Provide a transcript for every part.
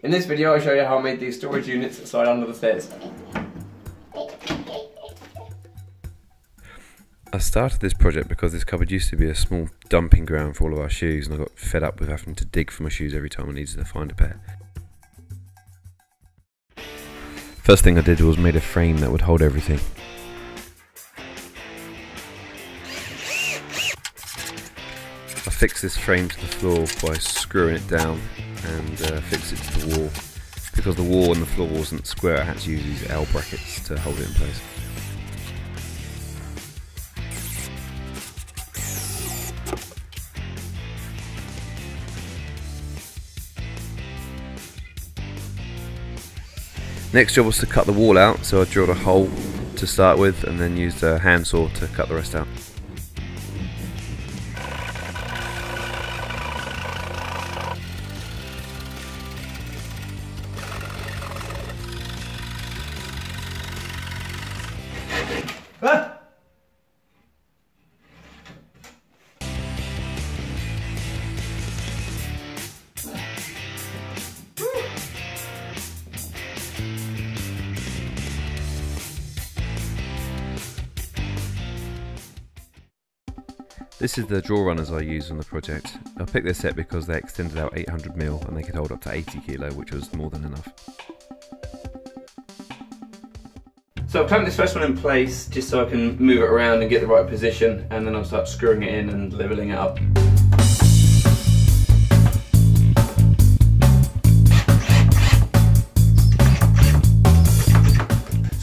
In this video I'll show you how I made these storage units that slide under the stairs. I started this project because this cupboard used to be a small dumping ground for all of our shoes, and I got fed up with having to dig for my shoes every time I needed to find a pair. First thing I did was made a frame that would hold everything. I fixed this frame to the floor by screwing it down and fixed it to the wall. Because the wall and the floor wasn't square, I had to use these L brackets to hold it in place. Next job was to cut the wall out, so I drilled a hole to start with and then used a handsaw to cut the rest out. Ah! This is the drawer runners I used on the project. I picked this set because they extended out 800mm and they could hold up to 80 kilo, which was more than enough. So I've clamped this first one in place just so I can move it around and get the right position, and then I'll start screwing it in and leveling it up.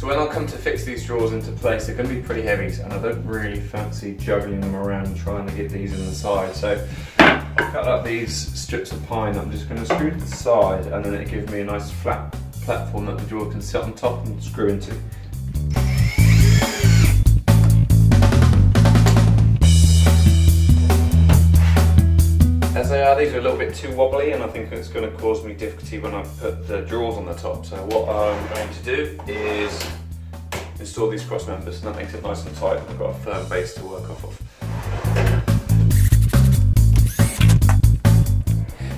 When I come to fix these drawers into place, they're going to be pretty heavy, and I don't really fancy juggling them around and trying to get these in the side. So I've cut up these strips of pine that I'm just going to screw to the side, and then it gives me a nice flat platform that the drawer can sit on top and screw into. As they are, these are a little bit too wobbly, and I think it's going to cause me difficulty when I put the drawers on the top. So what I'm going to do is install these cross members, and that makes it nice and tight, and I've got a firm base to work off of.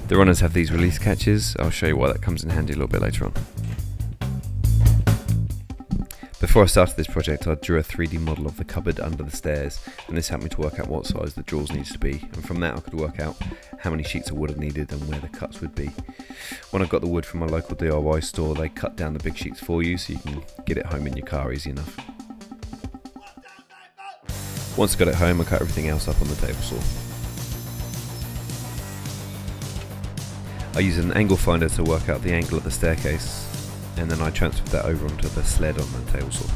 The runners have these release catches. I'll show you why that comes in handy a little bit later on. Before I started this project, I drew a 3D model of the cupboard under the stairs, and this helped me to work out what size the drawers needed to be, and from that I could work out how many sheets of wood I needed and where the cuts would be. When I got the wood from my local DIY store, they cut down the big sheets for you so you can get it home in your car easy enough. Once I got it home, I cut everything else up on the table saw. I used an angle finder to work out the angle of the staircase, and then I transferred that over onto the sled on the table saw.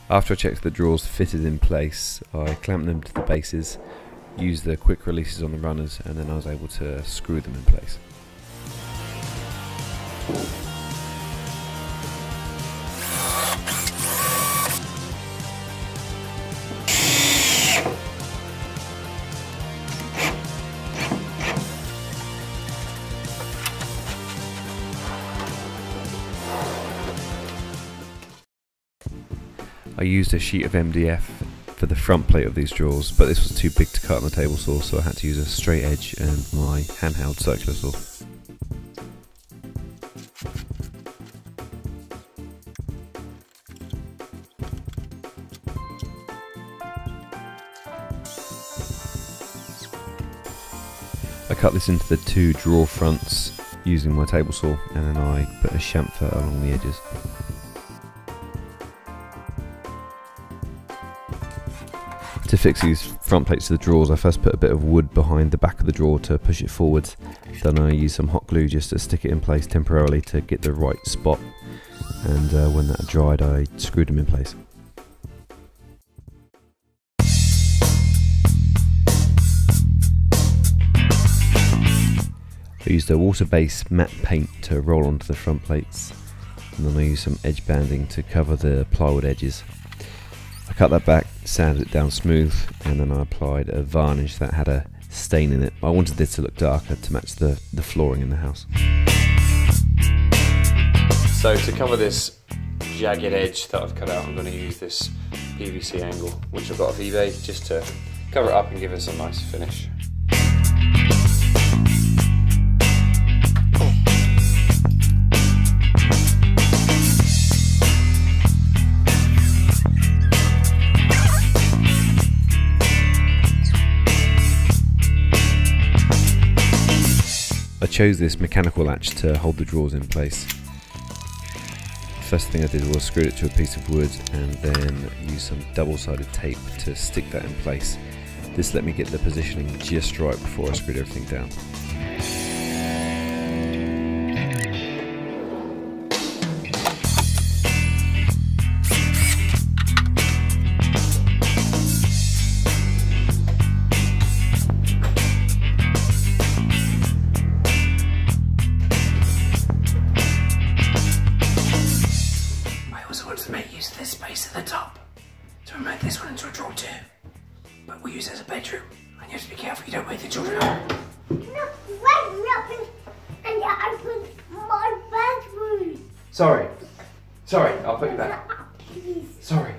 After I checked the drawers fitted in place, I clamped them to the bases, used the quick releases on the runners, and then I was able to screw them in place. I used a sheet of MDF for the front plate of these drawers, but this was too big to cut on the table saw, so I had to use a straight edge and my handheld circular saw. I cut this into the two drawer fronts using my table saw, and then I put a chamfer along the edges. To To fix these front plates to the drawers, I first put a bit of wood behind the back of the drawer to push it forwards. Then I used some hot glue just to stick it in place temporarily to get the right spot. And when that dried, I screwed them in place. I used a water-based matte paint to roll onto the front plates, and then I used some edge banding to cover the plywood edges. I cut that back, sanded it down smooth, and then I applied a varnish that had a stain in it. I wanted this to look darker to match the flooring in the house. So to cover this jagged edge that I've cut out, I'm going to use this PVC angle, which I've got off eBay, just to cover it up and give us a nice finish. I chose this mechanical latch to hold the drawers in place. First thing I did was screw it to a piece of wood and then use some double-sided tape to stick that in place. This let me get the positioning just right before I screwed everything down. To make use of this space at the top to make this one into a drawer too, but we use it as a bedroom, and you have to be careful you don't wake the children up. No, wake me up and open my bedroom. Sorry, I'll put you back. Please. Sorry.